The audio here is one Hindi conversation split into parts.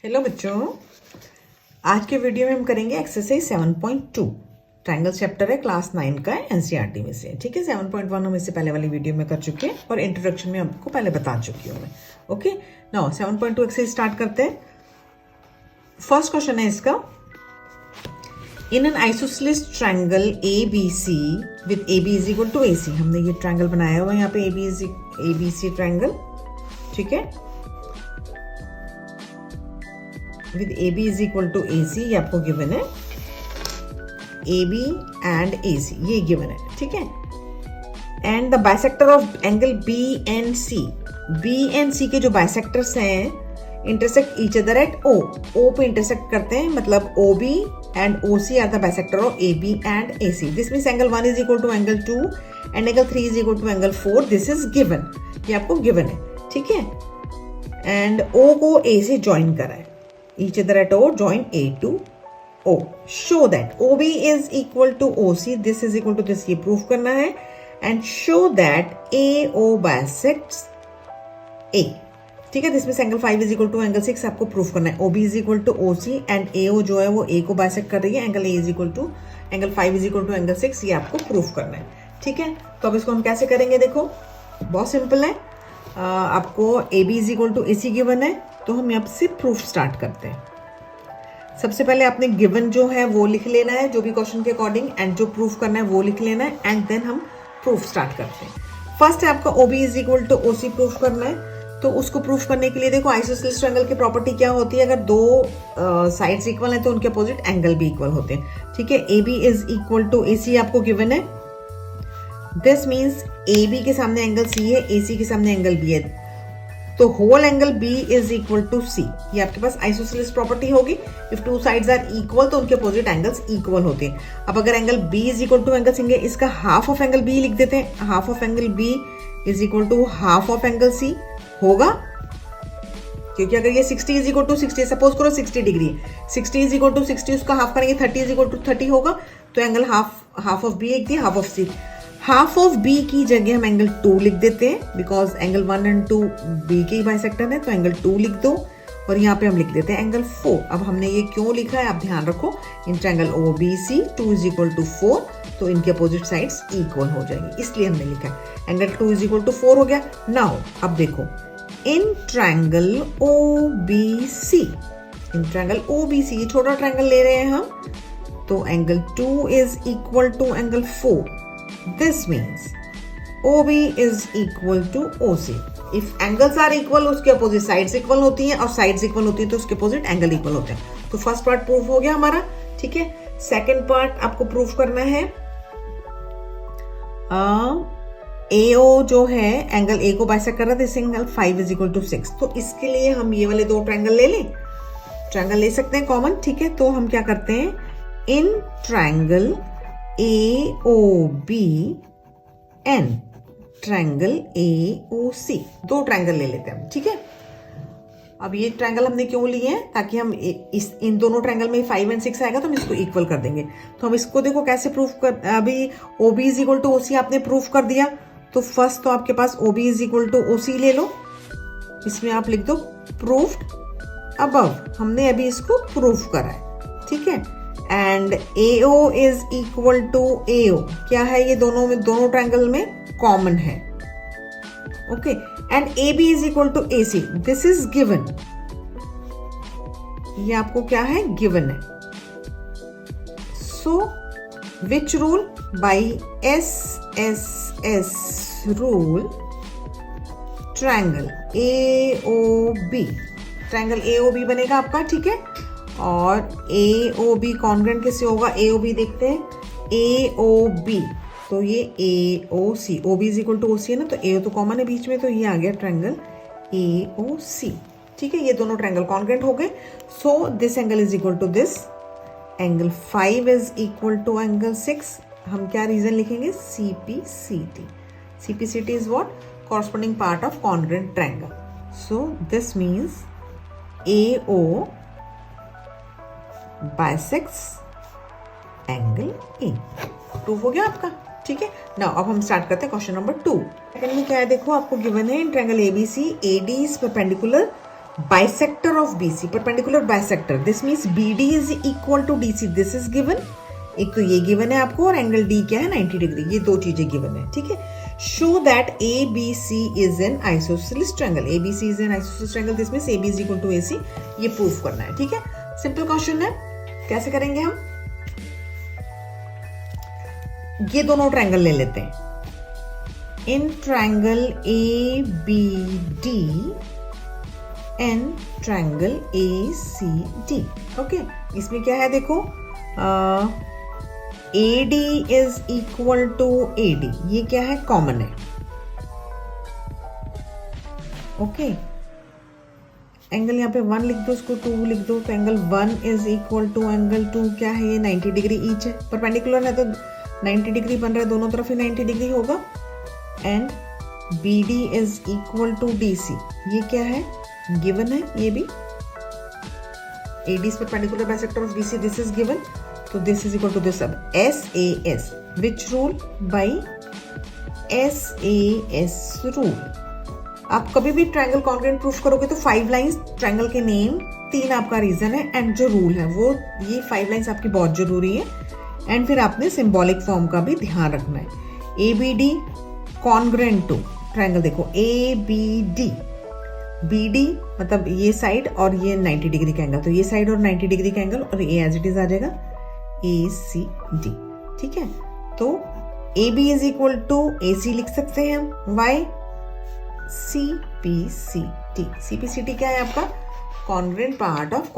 हेलो बच्चों, आज के वीडियो में हम करेंगे एक्सरसाइज 7.2। ट्रायंगल चैप्टर है क्लास 9 का एनसीईआरटी में से। ठीक है, 7.1 हम इससे पहले वाली वीडियो में कर चुके हैं और इंट्रोडक्शन में आपको पहले बता चुकी हूँ मैं। ओके, नाउ 7.2 एक्सरसाइज स्टार्ट करते हैं। फर्स्ट क्वेश्चन है इसका, in an isosceles triangle ABC with AB is equal to AC। हमने ये ट्रायंगल बनाया हुआ है यहाँ पे ABC ट्रायंगल। ठीक है, with AB is equal to AC, ये आपको गिवन है। AB and AC ये गिवन है। ठीक है, and the bisector of angle BNC, BNC के जो बाइसेक्टर्स हैं intersect each other at O पे इंटरसेक्ट करते हैं, मतलब OB and OC are the bisector of AB and AC। This means angle 1 is equal to angle 2 and angle 3 is equal to angle 4। This is given, ये आपको गिवन है। ठीक है, एंड O को A से ज्वाइन करा है, each other at O, join A to O. Show that OB is equal to OC, this is equal to this, ये proof करना है। and show that AO bisects A। ठीक है, this means angle 5 is equal to angle 6 आपको proof करना है। OB is equal to OC and AO जो है वो A को bisect कर रही है। angle A is equal to angle 5 is equal to angle 6, ये आपको proof करना है। ठीक है, तो अब इसको हम कैसे करेंगे, देखो बहुत सिंपल है। आपको AB is equal to AC given है, तो हम यहाँ से प्रूफ स्टार्ट करते हैं। सबसे पहले आपने गिवन जो है वो लिख लेना है, जो भी क्वेश्चन के अकॉर्डिंग, एंड जो प्रूफ करना है वो लिख लेना है, एंड देन हम प्रूफ स्टार्ट करते हैं। फर्स्ट है आपका OB is equal to OC proof करना है। तो उसको प्रूफ करने के लिए देखो, आइसोसेलेस ट्रायंगल की प्रॉपर्टी क्या होती है, अगर दो साइड्स इक्वल है तो उनके अपोजिट एंगल भी इक्वल होते हैं। ठीक है, AB is equal to AC आपको गिवन है। दिस मीन्स AB के सामने एंगल C है, AC के सामने एंगल B है, तो whole angle B is equal to C। ये आपके पास आइसोसेलेस प्रॉपर्टी होगी। If two sides are equal तो उनके अपोजिट एंगल्स इक्वल होते हैं। अब अगर angle B is equal to angle C है, इसका हाफ ऑफ एंगल B लिख देते हैं। Half of angle B is equal to half of angle C होगा, क्योंकि अगर ये 60 इज इक्वल टू 60, सपोज करो 60 डिग्री, 60 इज इक्वल टू 60, उसका हाफ करेंगे 30 इज इक्वल टू 30 होगा, तो एंगल हाफ ऑफ B एक दिया, half of C। Half of B की जगह हम एंगल 2 लिख देते हैं, बिकॉज एंगल 1 एंड 2 B के ही बाइसेक्टर है, तो एंगल 2 लिख दो, और यहाँ पे हम लिख देते हैं एंगल 4। अब हमने ये क्यों लिखा है आप ध्यान रखो, in triangle OBC 2 is equal to 4, तो इनके अपोजिट साइड्स इक्वल हो जाएंगे, इसलिए हमने लिखा है। एंगल 2 इज इक्वल टू 4 हो गया। नाउ अब देखो, in triangle OBC, in triangle OBC छोटा ट्रायंगल ले रहे हैं हम, तो angle 2 is equal to angle 4। This means OB is equal to OC. If angles are equal, उसके अपोजिट साइड्स इक्वल होती हैं, और साइड्स इक्वल होती हैं तो उसके अपोजिट एंगल इक्वल होते हैं। तो फर्स्ट पार्ट प्रूफ हो गया हमारा। ठीक है, सेकंड पार्ट आपको प्रूफ करना है। AO जो है एंगल A को बाइसेक्ट कर रहा है, एंगल 5 इज इक्वल टू 6। तो इसके लिए हम ये वाले दो ट्रायंगल ले लें, ट्रायंगल ले सकते हैं कॉमन। ठीक है, तो हम क्या करते हैं, in triangle AOB and triangle AOC, दो ट्रायंगल ले लेते हैं हम। ठीक है, अब ये ट्रायंगल हमने क्यों लिए हैं, ताकि हम इन दोनों ट्रायंगल में 5 एंड 6 आएगा तो हम इसको इक्वल कर देंगे। तो हम इसको देखो कैसे प्रूफ कर, अभी OB is equal to OC आपने प्रूफ कर दिया, तो फर्स्ट तो आपके पास OB is equal to OC ले लो, इसमें आप लिख दो प्रूफ्ड अबव, हमने अभी इसको प्रूफ करा है। ठीक है, and AO is equal to AO, क्या है ये दोनों ट्रायंगल में कॉमन है। Okay, and AB is equal to AC, this is given, ये आपको क्या है, गिवन है। So which rule, by SSS rule, triangle AOB, triangle AOB बनेगा आपका। ठीक है, और AOB कॉन्ग्रेंट किससे होगा, AOB देखते हैं, AOB, तो ये AOC, OB is equal to OC है ना, तो AO तो कॉमन है बीच में, तो ये आ गया ट्रायंगल AOC। ठीक है, ये दोनों ट्रायंगल कॉन्ग्रेंट हो गए। So this angle is equal to this, angle 5 is equal to angle 6। हम क्या रीजन लिखेंगे, CPCT। CPCT is what, corresponding part of congruent triangle. So this means AO bisects angle A। Proof हो गया आपका। ठीक है, नाउ अब हम स्टार्ट करते हैं क्वेश्चन नंबर 2। सेकंड में क्या है, देखो आपको गिवन है in triangle ABC AD is perpendicular Bisector of BC, perpendicular bisector. This means BD is equal to DC. This is given. एक तो ये गिवन है आपको और एंगल D क्या है 90 डिग्री. ये दो चीजें गिवन है. ठीक है. Show that ABC is an isosceles triangle. ABC is an isosceles triangle. This means AB is equal to AC. ये प्रूफ करना है. ठीक है. सिंपल क्वेश्चन है. कैसे करेंगे हम? ये दोनों ट्रायंगल ले लेते हैं. In triangle ABD and triangle ACD. Okay. इसमें क्या है देखो, AD is equal to AD. ये क्या है? कॉमन है. ओके. एंगल यहाँ पे 1 लिख दो, इसको 2 लिख दो. तो angle 1 is equal to angle 2 क्या है? ये 90 डिग्री ईच है. परपेंडिकुलर है तो 90 डिग्री बन रहा है, दोनों तरफ ही 90 डिग्री होगा. And BD is equal to DC. ये क्या है? गिवन है. ये भी AD is perpendicular bisector of BC. This is given. So this is equal to this. अब SAS. Which rule? By SAS rule. आप कभी भी ट्रायंगल कॉन्ग्रुएंट प्रूफ करोगे तो 5 लाइंस, ट्रायंगल के नेम, 3 आपका रीजन है एंड जो रूल है वो, ये 5 लाइंस आपकी बहुत जरूरी है. एंड फिर आपने सिंबॉलिक फॉर्म का भी ध्यान रखना है. ABD congruent to triangle. देखो ABD, BD मतलब ये साइड और ये 90 डिग्री का एंगल, तो ये साइड और 90 डिग्री का एंगल, और ये एज इट इज आ जाएगा ACD. ठीक है. तो AB is equal to AC लिख सकते हैं हम. वाई? CPCT. CPCT क्या है आपका? Congruent part of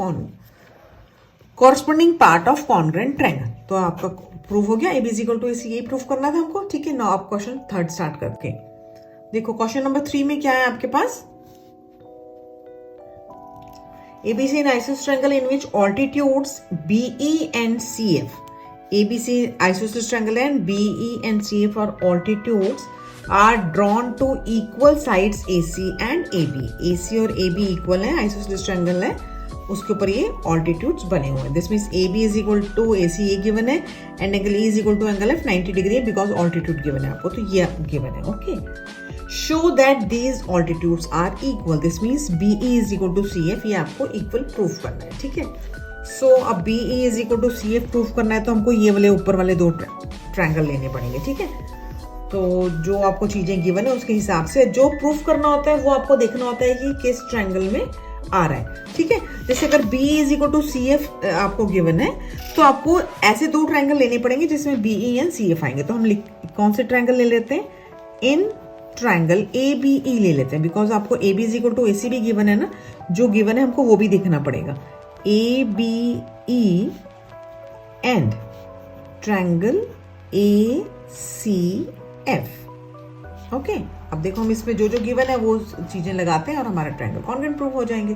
corresponding part of congruent triangle. तो आपका प्रूव हो गया. AB is equal to AC. यही प्रूव करना था हमको. ठीक है. नाउ आप क्वेश्चन 3 स्टार्ट करके देखो. क्वेश्चन नंबर 3 में क्या है आपके पास? ABC an isosceles triangle in which altitudes BE and CF. ABC isosceles triangle and BE and CF are altitudes are drawn to equal sides AC and AB. AC और AB equal है, isosceles triangle है, उसके ऊपर ये altitudes बने हुए हैं. This means AB is equal to AC ये given है and angle E is equal to angle F 90 degree because altitude given है आपको, तो ये given है. Okay. Show that these altitudes are equal. This means BE is equal to CF. ये आपको equal proof करना है. ठीक है. So अब BE is equal to CF proof करना है तो हमको ये वाले ऊपर वाले 2 ट्रायंगल लेने पड़ेंगे. ठीक है. तो जो आपको चीजें गिवन है उसके हिसाब से जो प्रूफ करना होता है वो आपको देखना होता है कि किस ट्रायंगल में आ रहा है. ठीक है. जैसे अगर BE is equal to CF आपको गिवन है तो आपको ऐसे 2 ट्रायंगल लेने पड़ेंगे जिसमें BE and CF आएंगे. तो हम कौन से ट्रायंगल ले लेते हैं? इन ट्रायंगल ABE ले लेते हैं, बिकॉज आपको AB is equal to AC भी गिवन है ना. जो गिवन है हमको वो भी देखना पड़ेगा. ABE and triangle ACF. Okay. अब देखो हम इसमें जो जो गिवन है वो चीजें लगाते हैं और हमारा ट्रायंगल कॉन्ग्रुएंट प्रूफ हो जाएंगे.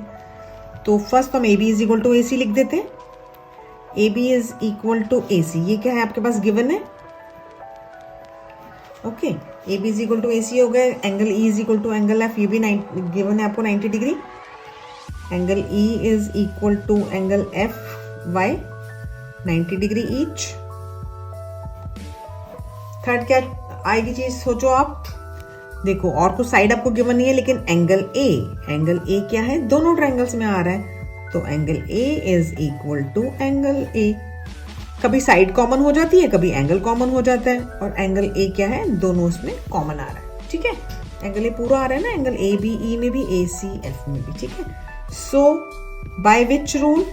तो फर्स्ट हम AB is equal to AC लिख देते हैं. AB is equal to AC. ये क्या है आपके पास? गिवन है. Okay. AB is equal to AC हो गया. Angle E is equal to angle F. ये भी गिवन है आपको 90 degree. Angle E is equal to angle F by 90 degree each. Third क्या आएगी चीज सोचो आप. देखो और कुछ साइड आपको गिवन नहीं है लेकिन एंगल A क्या है? दोनों ट्रायंगल्स में आ रहा है तो angle A is equal to angle A. कभी साइड कॉमन हो जाती है, कभी एंगल कॉमन हो जाता है, और एंगल A क्या है? दोनों इसमें कॉमन आ रहा है. ठीक है. एंगल A पूरा आ रहा है ना, एंगल ABE में भी ACF में भी. ठीक है. So by which rule?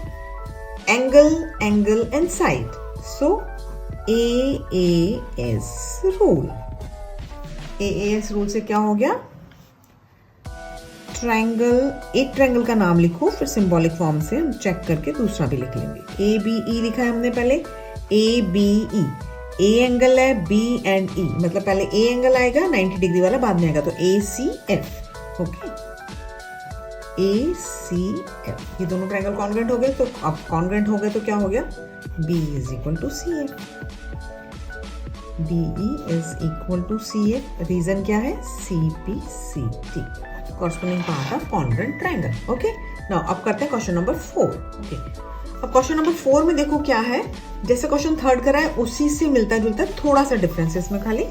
Angle and side. So AAS rule. AAS rule से क्या हो गया? ट्रायंगल, एक ट्रायंगल का नाम लिखो फिर सिंबॉलिक फॉर्म से हम चेक करके दूसरा भी लिख लेंगे. ABE लिखा है हमने पहले. ABE A एंगल है, B एंड E मतलब पहले A एंगल आएगा 90 डिग्री वाला, बाद में आएगा तो ACF. ओके. ACF ये दोनों ट्रायंगल कॉन्ग्रुएंट हो गए. तो अब कॉन्ग्रुएंट हो गए तो क्या हो गया? BE is equal to CF. BE is equal to CF. Reason क्या है? CPCT, corresponding part of congruent triangle. Okay. Now अब करते हैं क्वेश्चन नंबर 4. ओके. अब क्वेश्चन नंबर 4 में देखो क्या है. जैसे क्वेश्चन 3 करा है उसी से मिलता जुलता थोड़ा सा डिफरेंस है इसमें. खाली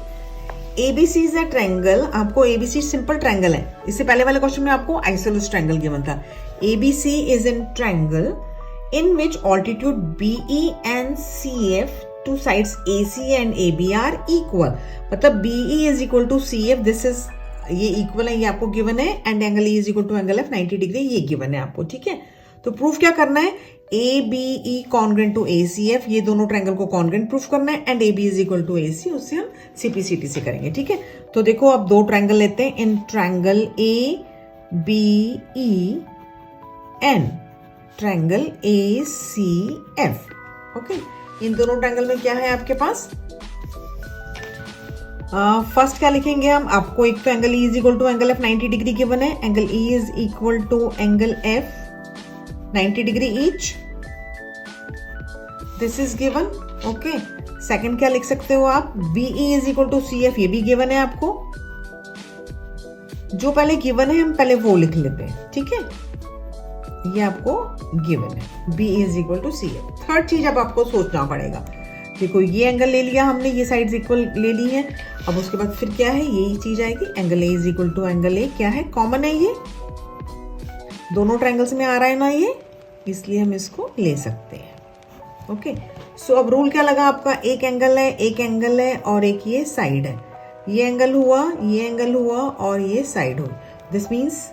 ABC इज अ ट्रायंगल, आपको ABC सिंपल ट्रायंगल है, इससे पहले वाले क्वेश्चन में आपको आइसोसेलेस ट्रायंगल गिवन था। ABC is in triangle in which altitude BE and CF to sides AC and AB are equal, मतलब BE is equal to CF, this is ये इक्वल है, ये आपको गिवन है, and angle E is equal to angle F 90 degree, ये गिवन है आपको, ठीक है। तो प्रूफ क्या करना है, ABE कॉन्ग्रेंट टू ACF, ये दोनों ट्रायंगल को कॉन्ग्रेंट प्रूफ करना है, and AB is equal to AC, उससे हम CPCT से करेंगे, ठीक है। तो देखो अब दो ट्रायंगल लेते हैं, in triangle ABEN triangle ACF, okay. इन दोनों ट्रायंगल में क्या है आपके पास, फर्स्ट क्या लिखेंगे हम, आपको एक तो angle E is equal to angle F 90 degree given है, angle E is equal to angle F 90 degree each, this is given, okay. Second क्या लिख सकते हो आप, BE is equal to CF, ये भी गिवन है आपको, जो पहले गिवन है हम पहले वो लिख लेते हैं, ठीक है, ये आपको गिवन है, BE is equal to CF। Third चीज अब आपको सोचना पड़ेगा, देखो ये एंगल ले लिया हमने, ये साइड्स इक्वल ले ली है, अब उसके बाद फिर क्या है, यही चीज आएगी, angle A is equal to angle A, क्या है, कॉमन है, ये दोनों ट्रायंगल्स में आ रहा है ना ये, इसलिए हम इसको ले सकते हैं, ओके। सो अब रूल क्या लगा आपका, एक एंगल है और एक ये साइड है, ये एंगल हुआ, ये एंगल हुआ और ये साइड हुई, this means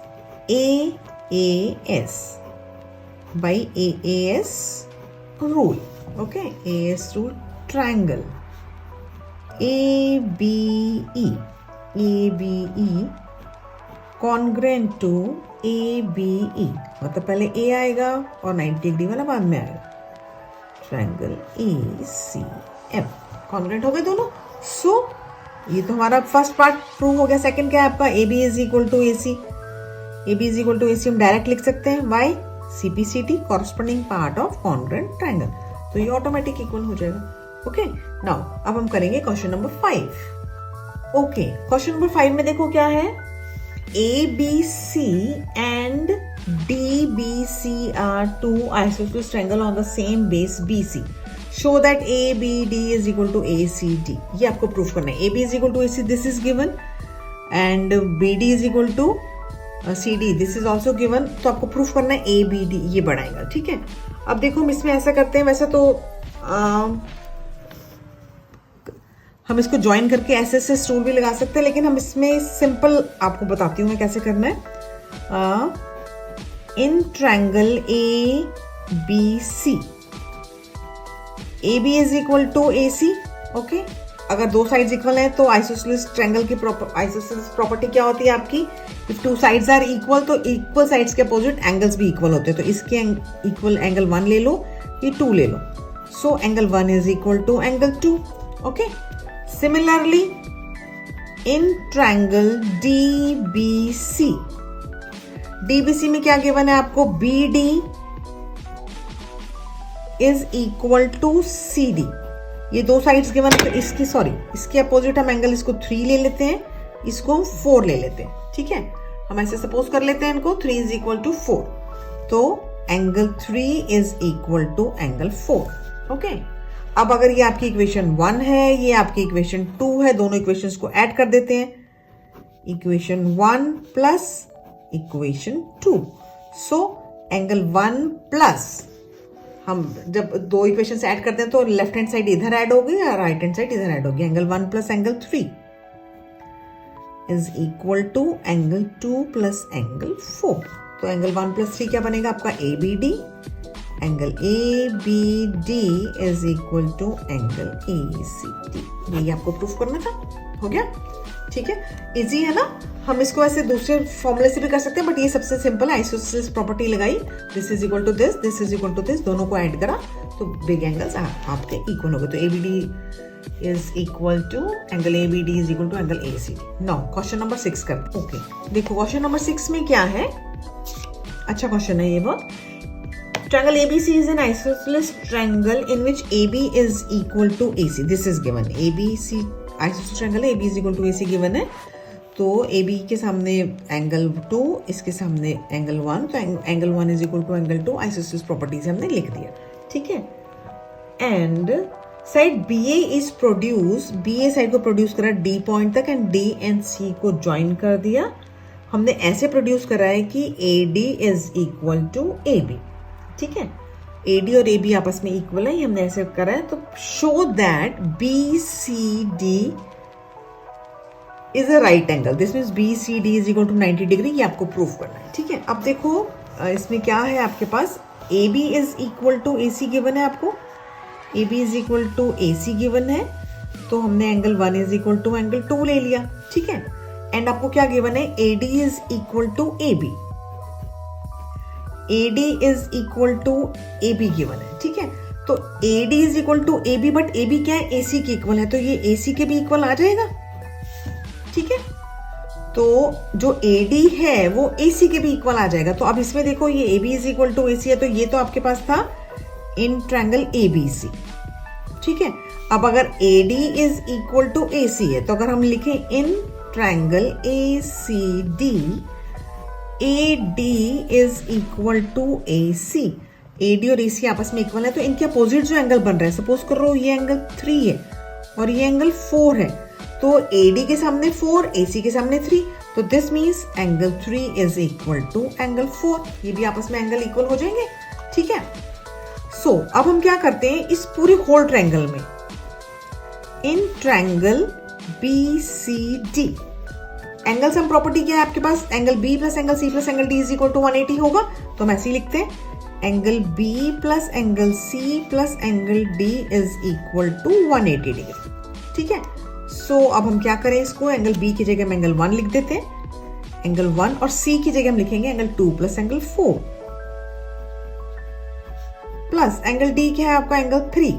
AAS by AAS rule, okay, AAS rule, triangle ABE congruent to ABE, मतलब पहले A आएगा और 90 डिग्री वाला बाद में आएगा, ट्रायंगल ACF कॉन्ग्रेंट हो गए दोनों। सो ये तो हमारा फर्स्ट पार्ट प्रूव हो गया। सेकंड क्या है आपका, AB is equal to AC, AB is equal to AC हम डायरेक्ट लिख सकते हैं, why, CPCT corresponding part of congruent triangle, तो ये ऑटोमेटिक इक्वल हो जाएगा, ओके। नाउ अब हम करेंगे question number 5, okay. Question number 5 में देखो क्या है, ABC and DBC are two isosceles triangle on the same base BC. Show that ABD is equal to ACD. ये आपको प्रूफ करना है। AB is equal to AC, this is given, and BD is equal to CD, this is also given. तो आपको प्रूफ करना है ABD, ये बढ़ाएगा, ठीक है। अब देखो हम इसमें ऐसा करते हैं, वैसे तो हम इसको ज्वाइन करके ऐसे रूल भी लगा सकते हैं, लेकिन हम इसमें सिंपल आपको बताती हूँ मैं कैसे करना है। In triangle ABC, AB is equal to AC, okay. अगर दो साइड्स इक्वल हैं तो आइसोसेलेस ट्रायंगल की आइसोसेलेस प्रॉपर्टी क्या होती है आपकी, if two sides are equal, तो इक्वल साइड्स के अपोजिट एंगल्स भी इक्वल होते हैं, तो इसके इक्वल एंगल 1 ले लो, ये 2 ले लो, so angle 1 is equal to angle 2, okay. Similarly in triangle DBC में क्या गिवन है आपको, BD is equal to CD, ये दो साइड्स गिवन है, तो इसके अपोजिट हम एंगल इसको 3 ले लेते हैं, इसको हम 4 ले लेते हैं, ठीक है। हम ऐसे सपोज कर लेते हैं इनको, 3 इज इक्वल टू 4, तो angle 3 is equal to angle 4, okay. अब अगर ये आपकी इक्वेशन 1 है, ये आपकी इक्वेशन 2 है, दोनों इक्वेशंस को ऐड कर देते हैं, equation 1 plus equation 2, so angle 1 plus, हम जब दो इक्वेशन ऐड करते हैं तो लेफ्ट हैंड साइड इधर ऐड होगी और राइट हैंड साइड इधर ऐड होगी, angle 1 plus angle 3 is equal to angle 2 plus angle 4, तो एंगल 1 प्लस 3 क्या बनेगा आपका, ABD, angle ABD is equal to angle ACD, यही आपको प्रूफ करना था, हो गया, ठीक है। इजी है ना, हम इसको ऐसे दूसरे फॉर्मूले से भी कर सकते हैं, बट ये सबसे सिंपल है, आइसोसेलेस प्रॉपर्टी लगाई, this is equal to this, this is equal to this, दोनों को ऐड करा तो बिग एंगल्स आपके इक्वल हो गए, तो ABD is equal to angle ABD is equal to angle ACD। Now question number 6 करते हैं, ओके। देखो क्वेश्चन नंबर 6 में क्या है, अच्छा क्वेश्चन है ये बहुत। Triangle ABC is an isosceles triangle in which AB is equal to AC. This is given. ABC isosceles triangle है, AB is equal to AC given है, तो AB के सामने एंगल 2, इसके सामने एंगल 1, तो angle 1 is equal to angle 2, isosceles property से हमने लिख दिया, ठीक है। And side B A is produce, B A side को प्रोड्यूस करा डी पॉइंट तक एंड डी एंड सी को ज्वाइन कर दिया। हमने ऐसे प्रोड्यूस करा है कि A D is equal to A B, ठीक है, ए डी और ए बी आपस में इक्वल है, ये हमने ऐसे करा है। तो show that B C D is a right angle, this means B C D is equal to 90 degree, ये आपको प्रूव करना है, ठीक है। अब देखो इसमें क्या है आपके पास, A B is equal to A C given है आपको, A B is equal to A C given है, तो हमने angle 1 is equal to angle 2 ले लिया, ठीक है। एंड आपको क्या गिवन है, A D is equal to A B, A D is equal to A B given है, ठीक है। तो A D is equal to A B, but A B क्या है, ए सी के इक्वल है, तो ये ए सी के भी इक्वल आ जाएगा, ठीक है। तो जो ए डी है वो ए सी के भी इक्वल आ जाएगा। तो अब इसमें देखो ये A B is equal to A C है, तो ये तो आपके पास था इन ट्रायंगल ए बी सी, ठीक है। अब अगर A D is equal to A C है, तो अगर हम लिखें in triangle A C D, A D is equal to A C, A D और ए सी आपस में इक्वल है, तो इनके अपोजिट जो एंगल बन रहा है, सपोज कर लो ये एंगल 3 है और ये एंगल 4 है, तो ए डी के सामने 4, ए सी के सामने 3, तो this means angle 3 is equal to angle 4, ये भी आपस में एंगल इक्वल हो जाएंगे, ठीक है। सो अब हम क्या करते हैं, इस पूरे होल ट्रायंगल में in triangle B C D angle sum property क्या है आपके पास, angle B plus angle C plus angle D is equal to 180 होगा, तो हम ऐसे ही लिखते हैं, angle B plus angle C plus angle D is equal to 180 degree, ठीक है। सो अब हम क्या करें, इसको एंगल बी की जगह हम एंगल 1 लिख देते हैं, एंगल 1, और सी की जगह हम लिखेंगे angle 2 plus angle 4 plus angle D क्या है आपका, angle 3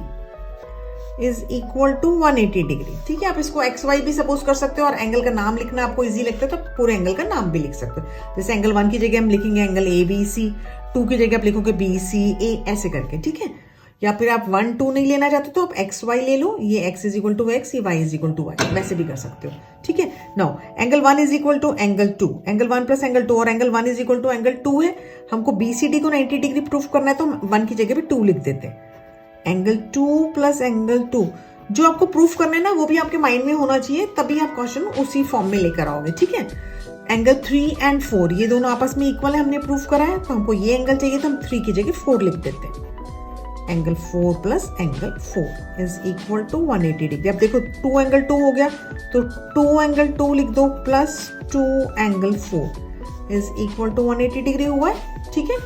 is equal to 180 degree, ठीक है। आप इसको एक्स वाई भी सपोज कर सकते हो, और एंगल का नाम लिखना आपको इजी लगता है तो पूरे एंगल का नाम भी लिख सकते हो। जैसे एंगल 1 की जगह हम लिखेंगे एंगल ए बी सी, 2 की जगह आप लिखोगे बी सी ए, ऐसे करके, ठीक है। या फिर आप 1 2 नहीं लेना चाहते तो आप एक्स वाई ले लो, ये X is equal to X, ये Y is equal to Y, वैसे भी कर सकते हो, ठीक है। Now angle 1 is equal to angle 2, angle 1 plus angle 2, और angle 1 is equal to angle 2 है, हमको बी सी डी को 90 डिग्री प्रूफ करना है, तो 1 की जगह पे 2 लिख देते हैं, एंगल 2 प्लस एंगल 2, जो आपको प्रूफ करना है ना वो भी आपके माइंड में होना चाहिए, तभी आप क्वेश्चन उसी फॉर्म में लेकर आओगे, ठीक है। एंगल 3 एंड 4 ये दोनों आपस में इक्वल है, हमने प्रूफ करा है, तो हमको ये एंगल चाहिए, तो हम 3 की जगह 4 लिख देते हैं, angle 4 plus angle 4 is equal to 180 degree. अब देखो 2 एंगल 2 हो गया, तो 2 एंगल 2 लिख दो plus 2 angle 4 is equal to 180 degree हुआ है, ठीक है।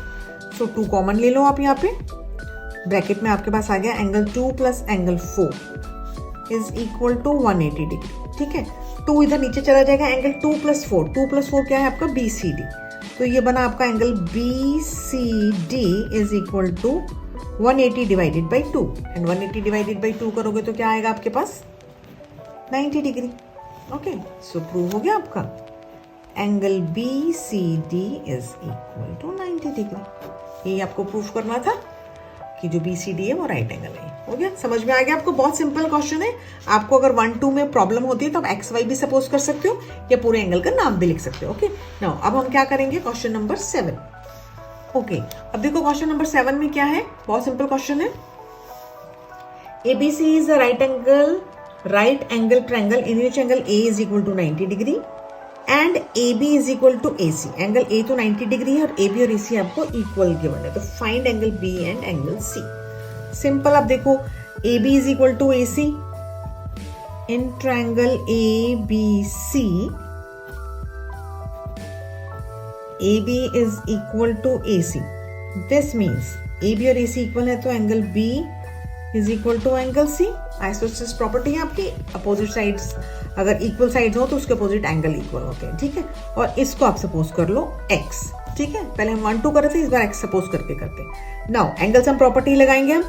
सो 2 कॉमन ले लो आप यहाँ पे, ब्रैकेट में आपके पास आ गया angle 2 plus angle 4 is equal to 180 degree, ठीक है। 2 इधर नीचे चला जाएगा, एंगल 2 प्लस 4, 2 प्लस 4 क्या है आपका, बी सी डी, तो ये बना आपका angle B C D is equal to 180 divided by 2, and 180 divided by 2 करोगे तो क्या आएगा आपके पास, 90 डिग्री, ओके। सो प्रूव हो गया आपका angle B C D is equal to 90 degree, ये आपको प्रूफ करना था कि जो बी सी डी है वो राइट एंगल है, हो गया, समझ में आ गया आपको। बहुत सिंपल क्वेश्चन है, आपको अगर 1 2 में प्रॉब्लम होती है तो आप एक्स वाई भी सपोज कर सकते हो, या पूरे एंगल का नाम भी लिख सकते हो, ओके। नाउ अब हम क्या करेंगे, क्वेश्चन नंबर 7, ओके। अब देखो क्वेश्चन नंबर 7 में क्या है, बहुत सिंपल क्वेश्चन है, ABC is a right angle triangle in which angle A is equal to 90 degree and AB is equal to AC. Angle A तो 90 डिग्री है और AB और AC आपको इक्वल गिवन है, तो find angle B and angle C। Simple, आप देखो AB is equal to AC in triangle ABC, AB is equal to AC. This means AB और AC इक्वल है, तो angle B is equal to angle C. Isosceles property है आपकी, अपोजिट साइड्स अगर इक्वल साइड्स हो तो उसके अपोजिट एंगल इक्वल होते हैं, ठीक है। और इसको आप सपोज कर लो x, ठीक है। पहले हम 1 2 कर रहे थे, इस बार x सपोज करके करते हैं। नाउ एंगल सम प्रॉपर्टी लगाएंगे हम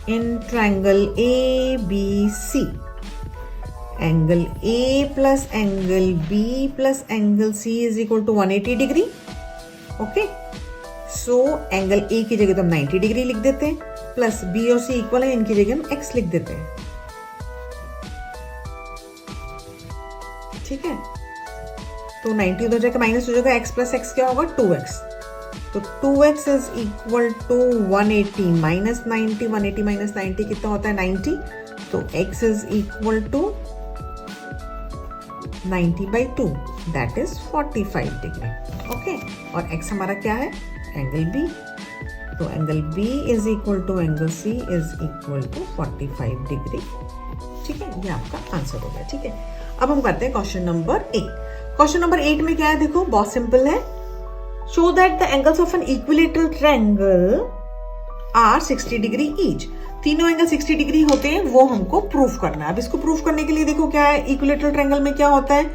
in triangle A B C, angle A plus angle B plus angle C is equal to 180 degree, okay. So angle A की जगह तो हम 90 डिग्री लिख देते हैं, प्लस B और C इक्वल है, इनकी जगह हम x लिख देते हैं, ठीक है। तो 90 उधर जाकर माइनस हो जाएगा, x प्लस x क्या होगा 2x, तो 2x is equal to 180 minus 90, 180 minus 90 कितना होता है 90, तो x is equal to 90/2 that is 45 degree. Okay, और x हमारा क्या है, एंगल B, तो angle B is equal to angle C is equal to 45 degree. ठीक है, ये आपका आंसर हो गया। ठीक है, अब हम करते हैं क्वेश्चन नंबर 8। क्वेश्चन नंबर 8 में क्या है, देखो बहुत सिंपल है। Show that the angles of an equilateral triangle are 60 degree each. तीनों एंगल 60 डिग्री होते हैं, वो हमको प्रूफ करना है। अब इसको प्रूफ करने के लिए देखो क्या है, इक्विलेटरल ट्रायंगल में क्या होता है,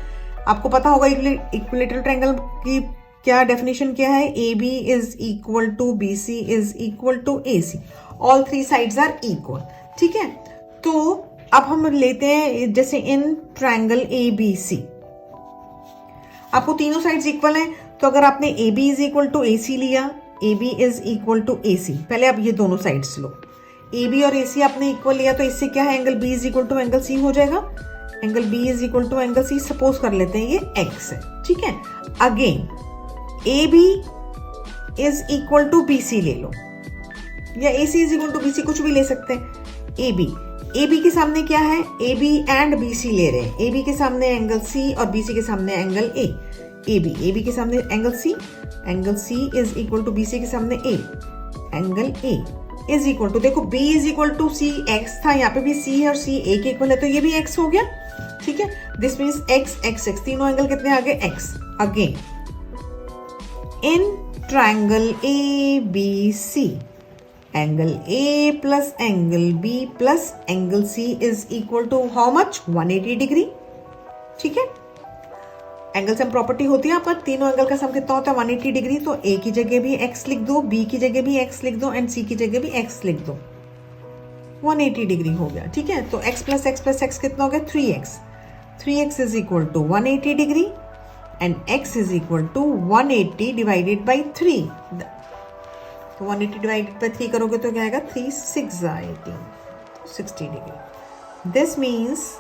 आपको पता होगा इक्विलेटरल ट्रायंगल की क्या डेफिनेशन क्या है, A B is equal to B C is equal to A C, all three sides are equal. ठीक है, तो अब हम लेते हैं जैसे इन ट्रायंगल ए बी सी, आपको तीनों साइड्स इक्वल हैं, तो अगर आपने A B is equal to A C लिया, A B is equal to A C, पहले आप ये दोनों साइड्स लो, ए बी और ए सी आपने इक्वल लिया, तो इससे क्या है, angle B is equal to angle C हो जाएगा। Angle B is equal to angle C, suppose कर लेते हैं ये एक्स है। ठीक है, again A B is equal to B C ले लो, या A C is equal to B C, कुछ भी ले सकते हैं। ए बी के सामने क्या है, A B and B C ले रहे हैं, ए बी के सामने एंगल सी और बी सी के सामने एंगल ए बी के सामने angle C is equal to B C के सामने angle A is equal to, देखो b is equal to C x था, यहाँ पे भी c है और c a के इक्वल है, तो ये भी x हो गया। ठीक है, दिस मीन्स x, तीनों एंगल कितने आ गए, x। Again in triangle A B C, angle A plus angle B plus angle C is equal to how much, 180 degree. ठीक है, एंगल सम प्रॉपर्टी होती है, पर तीनों एंगल का सम कितना होता है, 180 डिग्री। तो A की जगह भी x लिख दो, B की जगह भी x लिख दो एंड C की जगह भी x लिख दो, 180 डिग्री हो गया। ठीक है, तो x प्लस x कितना हो गया, 3x is equal to 180 degree and x is equal to 180 divided by 3, तो 180 डिवाइडेड बाई 3 करोगे तो क्या आएगा, 3 6 18, 60 degree. This means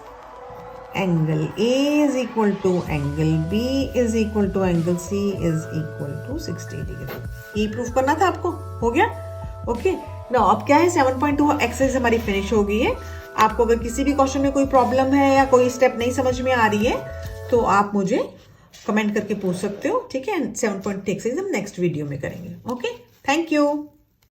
angle A is equal to angle B is equal to angle C is equal to 60 degree. ये प्रूफ करना था आपको, हो गया। ओके, नाउ अब क्या है, 7.2 एक्सरसाइज हमारी फिनिश हो गई है। आपको अगर किसी भी क्वेश्चन में कोई प्रॉब्लम है या कोई स्टेप नहीं समझ में आ रही है, तो आप मुझे कमेंट करके पूछ सकते हो। ठीक है, 7.2 एक्सरसाइज हम नेक्स्ट वीडियो में करेंगे। Okay, thank you.